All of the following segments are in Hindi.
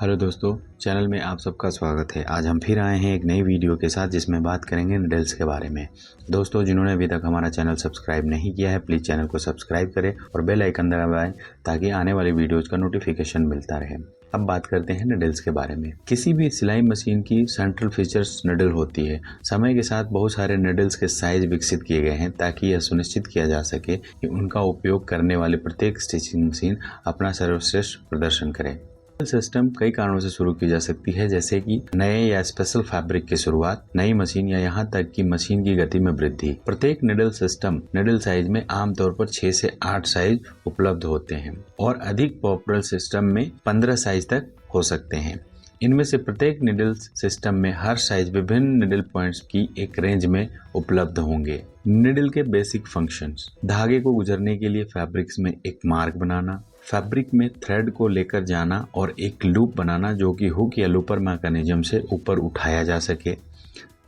हेलो दोस्तों, चैनल में आप सबका स्वागत है। आज हम फिर आए हैं एक नई वीडियो के साथ जिसमें बात करेंगे निडल्स के बारे में। दोस्तों, जिन्होंने अभी तक हमारा चैनल सब्सक्राइब नहीं किया है प्लीज़ चैनल को सब्सक्राइब करें और बेल आइकन दबाएं ताकि आने वाली वीडियोज़ का नोटिफिकेशन मिलता रहे। अब बात करते हैं निडल्स के बारे में। किसी भी सिलाई मशीन की सेंट्रल फीचर्स निडल होती है। समय के साथ बहुत सारे निडल्स के साइज विकसित किए गए हैं ताकि यह सुनिश्चित किया जा सके कि उनका उपयोग करने वाली प्रत्येक स्टिचिंग मशीन अपना सर्वश्रेष्ठ प्रदर्शन करे। सिस्टम कई कारणों से शुरू की जा सकती है, जैसे कि नए या स्पेशल फैब्रिक की शुरुआत, नई मशीन या यहाँ तक कि मशीन की गति में वृद्धि। प्रत्येक निडल सिस्टम निडल साइज में आमतौर पर 6 से 8 साइज उपलब्ध होते हैं और अधिक पॉपुलर सिस्टम में 15 साइज तक हो सकते हैं। इनमें से प्रत्येक निडल सिस्टम में हर साइज विभिन्न निडल पॉइंट्स की एक रेंज में उपलब्ध होंगे। निडल के बेसिक फंक्शंस: धागे को गुजरने के लिए फैब्रिक्स में एक मार्ग बनाना, फैब्रिक में थ्रेड को लेकर जाना और एक लूप बनाना जो कि हुक या लूपर मैकेनिज्म से ऊपर उठाया जा सके।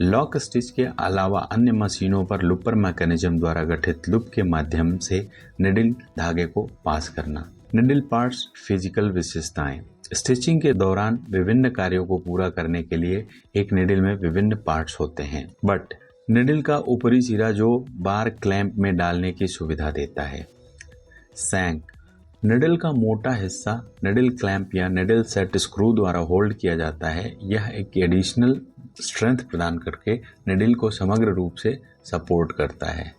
लॉक स्टिच के अलावा अन्य मशीनों पर लूपर मैकेनिज्म द्वारा गठित लूप के माध्यम से निडल धागे को पास करना। निडल पार्ट्स फिजिकल विशेषताएं: स्टिचिंग के दौरान विभिन्न कार्यों को पूरा करने के लिए एक निडल में विभिन्न पार्ट्स होते हैं, बट निडल का ऊपरी सिरा जो बार क्लैंप में डालने की सुविधा देता है। सैंक: निडल का मोटा हिस्सा निडल क्लैंप या निडल सेट स्क्रू द्वारा होल्ड किया जाता है। यह एक एडिशनल स्ट्रेंथ प्रदान करके निडल को समग्र रूप से सपोर्ट करता है।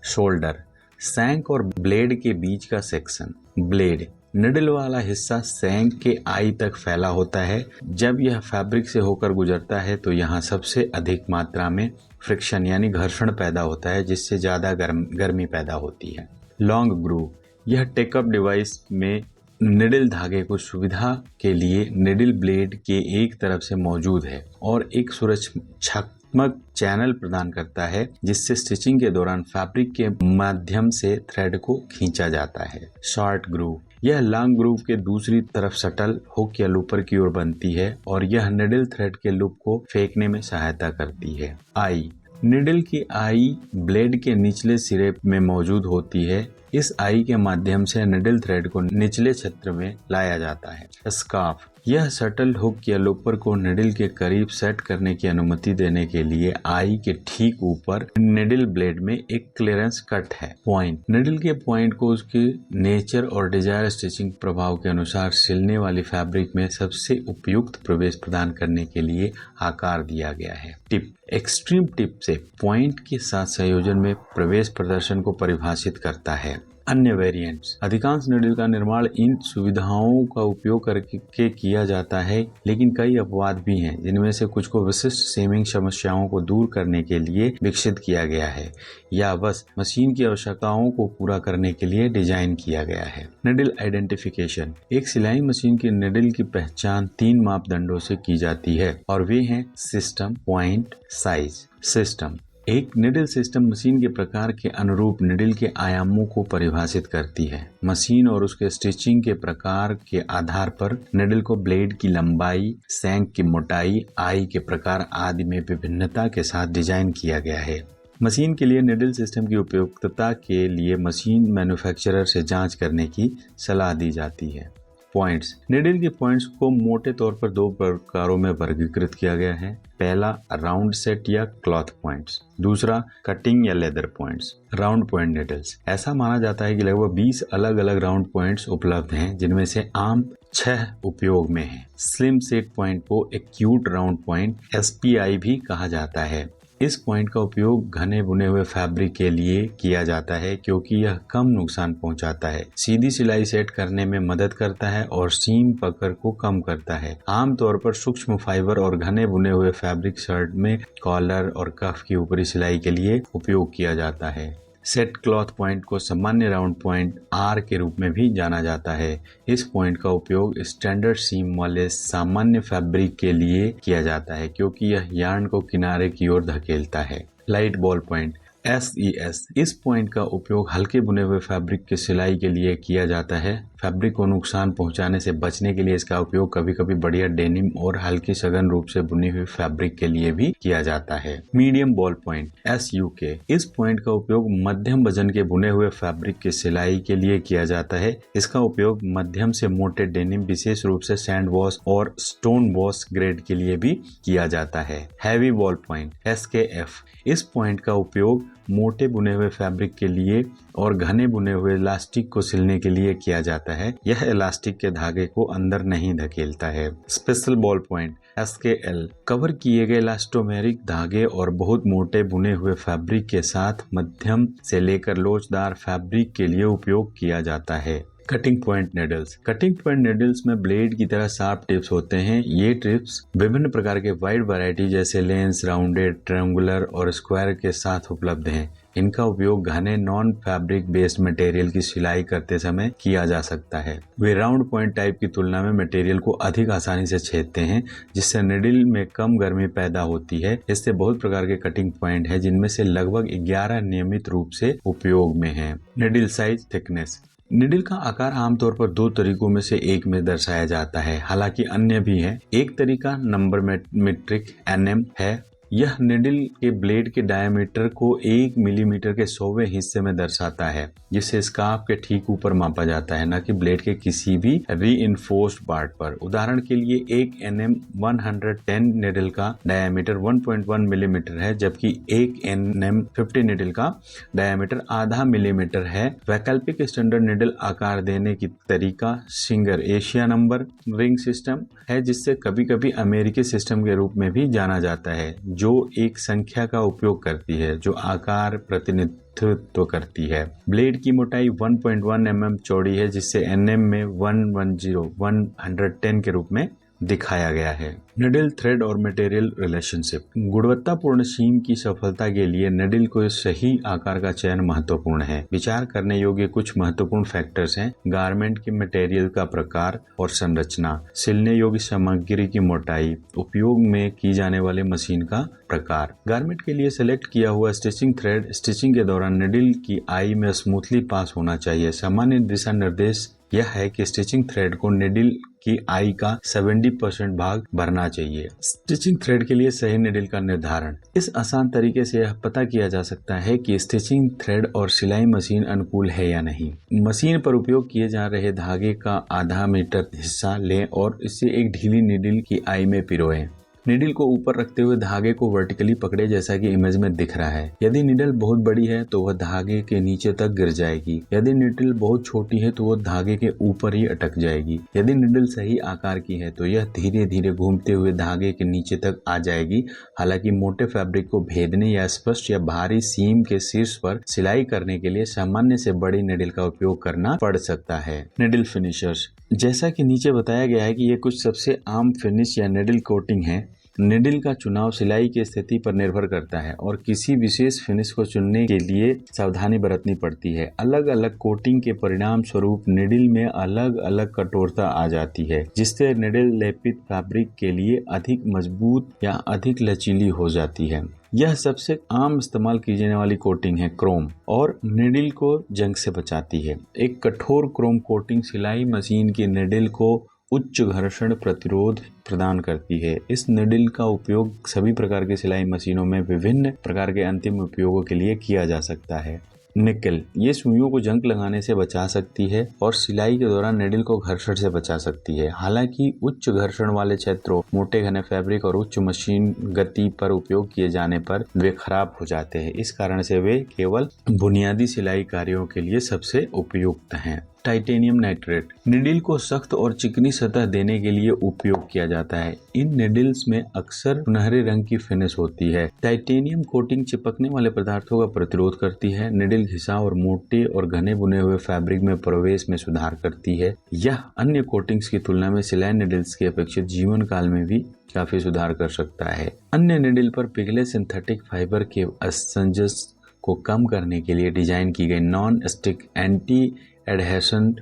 शोल्डर: सैंक और ब्लेड के बीच का सेक्शन। ब्लेड: निडल वाला हिस्सा सैंक के आई तक फैला होता है। जब यह फैब्रिक से होकर गुजरता है तो यहाँ सबसे अधिक मात्रा में फ्रिक्शन यानी घर्षण पैदा होता है, जिससे ज़्यादा गर्मी पैदा होती है। लॉन्ग ग्रूव: यह टेकअप डिवाइस में निडल धागे को सुविधा के लिए निडल ब्लेड के एक तरफ से मौजूद है और एक सुरक्षात्मक चैनल प्रदान करता है जिससे स्टिचिंग के दौरान फैब्रिक के माध्यम से थ्रेड को खींचा जाता है। शॉर्ट ग्रूव: यह लॉन्ग ग्रूव के दूसरी तरफ सटल हुक या लूपर की ओर बनती है और यह निडल थ्रेड के लूप को फेंकने में सहायता करती है। आई: निडल की आई ब्लेड के निचले सिरे में मौजूद होती है। इस आई के माध्यम से निडल थ्रेड को निचले क्षेत्र में लाया जाता है। स्कार्फ: यह सटल हुक या लूपर को निडल के करीब सेट करने की अनुमति देने के लिए आई के ठीक ऊपर निडल ब्लेड में एक क्लियरेंस कट है। पॉइंट: निडल के पॉइंट को उसके नेचर और डिजायर स्टिचिंग प्रभाव के अनुसार सिलने वाली फैब्रिक में सबसे उपयुक्त प्रवेश प्रदान करने के लिए आकार दिया गया है। टिप: एक्सट्रीम टिप से पॉइंट के साथ संयोजन में प्रवेश प्रदर्शन को परिभाषित करता है। अन्य वेरिएंट्स: अधिकांश निडल का निर्माण इन सुविधाओं का उपयोग करके किया जाता है, लेकिन कई अपवाद भी हैं जिनमें से कुछ को विशिष्ट सेमिंग समस्याओं को दूर करने के लिए विकसित किया गया है या बस मशीन की आवश्यकताओं को पूरा करने के लिए डिजाइन किया गया है। निडल आइडेंटिफिकेशन: एक सिलाई मशीन की निडल की पहचान 3 मापदंडों से की जाती है और वे हैं सिस्टम, पॉइंट, साइज। सिस्टम: एक निडल सिस्टम मशीन के प्रकार के अनुरूप निडल के आयामों को परिभाषित करती है। मशीन और उसके स्टिचिंग के प्रकार के आधार पर निडल को ब्लेड की लंबाई, सैंक की मोटाई, आई के प्रकार आदि में विभिन्नता के साथ डिजाइन किया गया है। मशीन के लिए निडल सिस्टम की उपयुक्तता के लिए मशीन मैन्युफैक्चरर से जांच करने की सलाह दी जाती है। पॉइंट्स: निडल के पॉइंट्स को मोटे तौर पर 2 प्रकारों में वर्गीकृत किया गया है। पहला राउंड सेट या क्लॉथ पॉइंट्स, दूसरा कटिंग या leather points. Round point needles: ऐसा माना जाता है कि लगभग 20 अलग अलग राउंड पॉइंट्स उपलब्ध हैं, जिनमें से आम 6 उपयोग में हैं। स्लिम सेट पॉइंट को एक्यूट राउंड पॉइंट SPI भी कहा जाता है। इस पॉइंट का उपयोग घने बुने हुए फैब्रिक के लिए किया जाता है क्योंकि यह कम नुकसान पहुंचाता है, सीधी सिलाई सेट करने में मदद करता है और सीम पकड़ को कम करता है। आमतौर पर सूक्ष्म फाइबर और घने बुने हुए फैब्रिक शर्ट में कॉलर और कफ की ऊपरी सिलाई के लिए उपयोग किया जाता है। सेट क्लॉथ पॉइंट को सामान्य राउंड पॉइंट R के रूप में भी जाना जाता है। इस पॉइंट का उपयोग स्टैंडर्ड सीम वाले सामान्य फैब्रिक के लिए किया जाता है क्योंकि यह यार्न को किनारे की ओर धकेलता है। लाइट बॉल पॉइंट SES: इस पॉइंट का उपयोग हल्के बुने हुए फैब्रिक की सिलाई के लिए किया जाता है। फैब्रिक को नुकसान पहुंचाने से बचने के लिए इसका उपयोग कभी कभी बढ़िया डेनिम और हल्की सघन रूप से बुनी हुई फैब्रिक के लिए भी किया जाता है। मीडियम बॉल पॉइंट SUK, इस पॉइंट का उपयोग मध्यम वजन के बुने हुए फैब्रिक की सिलाई के लिए किया जाता है। इसका उपयोग मध्यम से मोटे डेनिम, विशेष रूप से सैंड वॉश और स्टोन वॉश ग्रेड के लिए भी किया जाता है। हैवी बॉल पॉइंट SKF, इस पॉइंट का उपयोग मोटे बुने हुए फैब्रिक के लिए और घने बुने हुए इलास्टिक को सिलने के लिए किया जाता है। यह इलास्टिक के धागे को अंदर नहीं धकेलता है। Special ball point SKL, cover किए गए इलास्टोमेरिक धागे और बहुत मोटे बुने हुए फैब्रिक के साथ मध्यम से लेकर लोचदार फैब्रिक के लिए उपयोग किया जाता है। Cutting point needles, cutting point needles में ब्लेड की तरह शार्प टिप्स होते हैं। ये टिप्स विभिन्न प्रकार के वाइड वैरायटी जैसे लेंस, राउंडेड, ट्रायंगुलर और स्क्वायर के साथ उपलब्ध हैं। इनका उपयोग घने नॉन फैब्रिक बेस्ड मटेरियल की सिलाई करते समय किया जा सकता है। वे राउंड पॉइंट टाइप की तुलना में मटेरियल को अधिक आसानी से छेदते हैं, जिससे निडल में कम गर्मी पैदा होती है। इससे बहुत प्रकार के कटिंग पॉइंट हैं, जिनमें से लगभग 11 नियमित रूप से उपयोग में हैं। निडल साइज, थिकनेस, निडल का आकार आमतौर पर 2 तरीकों में से एक में दर्शाया जाता है, हालांकि अन्य भी हैं। एक तरीका नंबर मेट्रिक NM है। यह निडल के ब्लेड के डायमीटर को 1 मिलीमीटर के 100वें हिस्से में दर्शाता है, जिसे स्कार्फ के ठीक ऊपर मापा जाता है, न कि ब्लेड के किसी भी रीइंफोर्स्ड पार्ट पर। उदाहरण के लिए एक NM 110 निडल का डायमीटर 1.1 मिलीमीटर है, जबकि एक NM 50 निडल का डायमीटर आधा मिलीमीटर है। वैकल्पिक स्टैंडर्ड निडल आकार देने की तरीका singer Asia number ring system है, जिससे कभी कभी अमेरिकी सिस्टम के रूप में भी जाना जाता है, जो एक संख्या का उपयोग करती है जो आकार प्रतिनिधित्व करती है। ब्लेड की मोटाई 1.1 mm चौड़ी है, जिससे NM में 110 के रूप में दिखाया गया है। निडल थ्रेड और मटेरियल रिलेशनशिप, गुणवत्तापूर्ण सीम की सफलता के लिए निडल को सही आकार का चयन महत्वपूर्ण है। विचार करने योग्य कुछ महत्वपूर्ण फैक्टर्स हैं: गारमेंट के मटेरियल का प्रकार और संरचना, सिलने योग्य सामग्री की मोटाई, उपयोग में की जाने वाली मशीन का प्रकार। गारमेंट के लिए सेलेक्ट किया हुआ स्टिचिंग थ्रेड स्टिचिंग के दौरान निडल की आई में स्मूथली पास होना चाहिए। सामान्य दिशा निर्देश यह है कि स्टिचिंग थ्रेड को निडल की आई का 70% भाग भरना चाहिए। स्टिचिंग थ्रेड के लिए सही निडल का निर्धारण, इस आसान तरीके से यह पता किया जा सकता है कि स्टिचिंग थ्रेड और सिलाई मशीन अनुकूल है या नहीं। मशीन पर उपयोग किए जा रहे धागे का आधा मीटर हिस्सा लें और इसे एक ढीली निडल की आई में पिरोएं। निडल को ऊपर रखते हुए धागे को वर्टिकली पकड़े, जैसा कि इमेज में दिख रहा है। यदि निडल बहुत बड़ी है तो वह धागे के नीचे तक गिर जाएगी। यदि निडल बहुत छोटी है तो वह धागे के ऊपर ही अटक जाएगी। यदि निडल सही आकार की है तो यह धीरे धीरे घूमते हुए धागे के नीचे तक आ जाएगी। हालांकि मोटे फैब्रिक को भेदने या स्पष्ट या भारी सीम के शीर्ष पर सिलाई करने के लिए सामान्य से बड़ी निडल का उपयोग करना पड़ सकता है। निडल फिनिशर्स, जैसा कि नीचे बताया गया है कि ये कुछ सबसे आम फिनिश या निडल कोटिंग है। निडल का चुनाव सिलाई की स्थिति पर निर्भर करता है और किसी विशेष फिनिश को चुनने के लिए सावधानी बरतनी पड़ती है। अलग अलग कोटिंग के परिणाम स्वरूप निडल में अलग अलग कठोरता आ जाती है, जिससे निडल लेपित फैब्रिक के लिए अधिक मजबूत या अधिक लचीली हो जाती है। यह सबसे आम इस्तेमाल की जाने वाली कोटिंग है क्रोम और निडल को जंग से बचाती है। एक कठोर क्रोम कोटिंग सिलाई मशीन की निडल को उच्च घर्षण प्रतिरोध प्रदान करती है। इस निडल का उपयोग सभी प्रकार की सिलाई मशीनों में विभिन्न प्रकार के अंतिम उपयोगों के लिए किया जा सकता है। निकल, ये सुइयों को जंग लगाने से बचा सकती है और सिलाई के दौरान निडल को घर्षण से बचा सकती है। हालांकि उच्च घर्षण वाले क्षेत्रों, मोटे घने फैब्रिक और उच्च मशीन गति पर उपयोग किए जाने पर वे खराब हो जाते हैं। इस कारण से वे केवल बुनियादी सिलाई कार्यों के लिए सबसे उपयुक्त हैं। टाइटेनियम नाइट्रेट, निडल को सख्त और चिकनी सतह देने के लिए उपयोग किया जाता है। इन निडल्स में अक्सर सुनहरे रंग की फिनिश होती है। टाइटेनियम कोटिंग चिपकने वाले पदार्थों का प्रतिरोध करती है, निडल घिसाव और मोटे और घने बुने हुए फैब्रिक में प्रवेश में सुधार करती है। यह अन्य कोटिंग्स की तुलना में सिलाई निडल्स के अपेक्षित जीवन काल में भी काफी सुधार कर सकता है। अन्य निडल पर पिघले सिंथेटिक फाइबर के असंजस को कम करने के लिए डिजाइन की गई non stick anti adhesion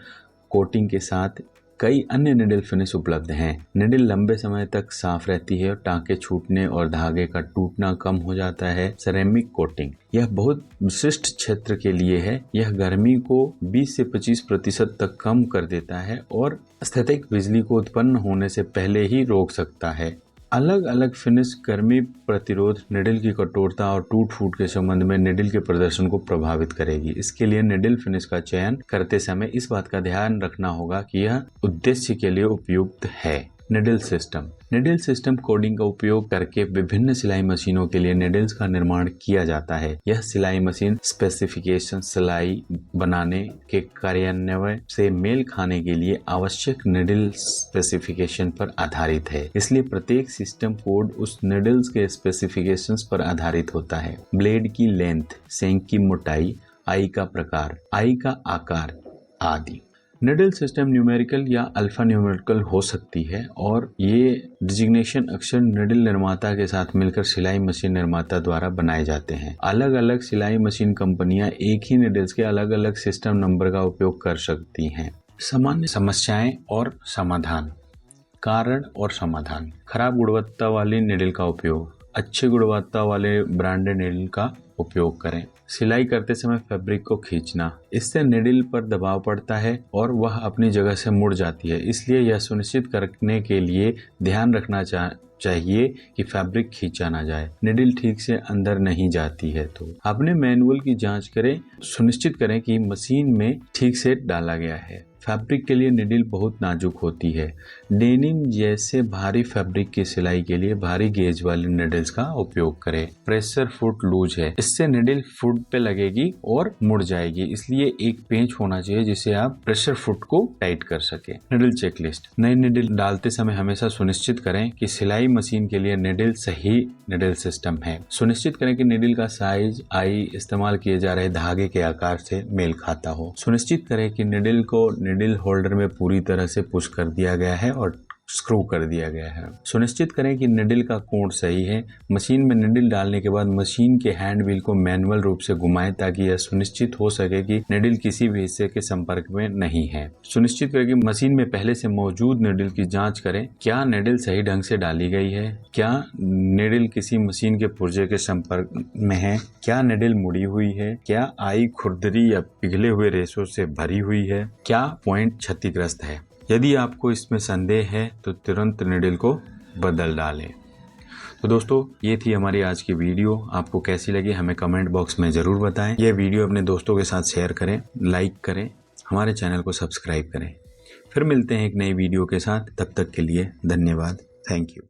coating के साथ कई अन्य निडल फिनिश उपलब्ध हैं। निडल लंबे समय तक साफ रहती है और टाँके छूटने और धागे का टूटना कम हो जाता है। सिरेमिक कोटिंग, यह बहुत विशिष्ट क्षेत्र के लिए है। यह गर्मी को 20 से 25% तक कम कर देता है और स्थैतिक बिजली को उत्पन्न होने से पहले ही रोक सकता है। अलग अलग फिनिश गर्मी प्रतिरोध, निडल की कठोरता और टूट फूट के संबंध में निडल के प्रदर्शन को प्रभावित करेगी। इसके लिए निडल फिनिश का चयन करते समय इस बात का ध्यान रखना होगा कि यह उद्देश्य के लिए उपयुक्त है। निडल सिस्टम कोडिंग का उपयोग करके विभिन्न सिलाई मशीनों के लिए निडल्स का निर्माण किया जाता है। यह सिलाई मशीन स्पेसिफिकेशन सिलाई बनाने के कार्यान्वयन से मेल खाने के लिए आवश्यक निडल स्पेसिफिकेशन पर आधारित है। इसलिए प्रत्येक सिस्टम कोड उस निडल्स के स्पेसिफिकेशंस पर आधारित होता है। ब्लेड की लेंथ, सेंक की मोटाई, आई का प्रकार, आई का आकार आदि। निडल सिस्टम न्यूमेरिकल या अल्फा न्यूमेरिकल हो सकती है और ये डिजिग्नेशन अक्सर निडल निर्माता के साथ मिलकर सिलाई मशीन निर्माता द्वारा बनाए जाते हैं। अलग अलग सिलाई मशीन कंपनियां एक ही निडल्स के अलग अलग सिस्टम नंबर का उपयोग कर सकती हैं। सामान्य समस्याएं और समाधान। कारण और समाधान। खराब गुणवत्ता वाली निडल का उपयोग, अच्छी गुणवत्ता वाले ब्रांडेड निडल का उपयोग करें। सिलाई करते समय फैब्रिक को खींचना, इससे निडल पर दबाव पड़ता है और वह अपनी जगह से मुड़ जाती है। इसलिए यह सुनिश्चित करने के लिए ध्यान रखना चाहिए कि फैब्रिक खींचा ना जाए। निडल ठीक से अंदर नहीं जाती है तो अपने मैनुअल की जांच करें, सुनिश्चित करें कि मशीन में ठीक से डाला गया है। फैब्रिक के लिए निडल बहुत नाजुक होती है। डेनिम जैसे भारी फैब्रिक की सिलाई के लिए भारी गेज वाले निडल्स का उपयोग करें। प्रेशर फुट लूज है, इससे निडल फुट पे लगेगी और मुड़ जाएगी, इसलिए एक पेंच होना चाहिए जिससे आप प्रेशर फुट को टाइट कर सके। Needle checklist. नए निडल डालते समय हमेशा सुनिश्चित करें कि सिलाई मशीन के लिए निडल सही निडल सिस्टम है। सुनिश्चित करें कि निडल का साइज, आई, इस्तेमाल किए जा रहे धागे के आकार से मेल खाता हो। सुनिश्चित करें कि निडल को निडल होल्डर में पूरी तरह से पुश कर दिया गया है और स्क्रू कर दिया गया है। सुनिश्चित करें कि निडल का कोण सही है। मशीन में निडल डालने के बाद मशीन के हैंड व्हील को मैनुअल रूप से घुमाएं ताकि यह सुनिश्चित हो सके कि निडल किसी भी हिस्से के संपर्क में नहीं है। सुनिश्चित करें कि मशीन में पहले से मौजूद निडल की जांच करें। क्या निडल सही ढंग से डाली गई है? क्या निडल किसी मशीन के पुर्जे के संपर्क में है? क्या निडल मुड़ी हुई है? क्या आई खुरदरी या पिघले हुए रेशों से भरी हुई है? क्या पॉइंट क्षतिग्रस्त है? यदि आपको इसमें संदेह है तो तुरंत निडल को बदल डालें। तो दोस्तों, ये थी हमारी आज की वीडियो। आपको कैसी लगी हमें कमेंट बॉक्स में ज़रूर बताएं। यह वीडियो अपने दोस्तों के साथ शेयर करें, लाइक करें, हमारे चैनल को सब्सक्राइब करें। फिर मिलते हैं एक नई वीडियो के साथ। तब तक के लिए धन्यवाद। Thank you.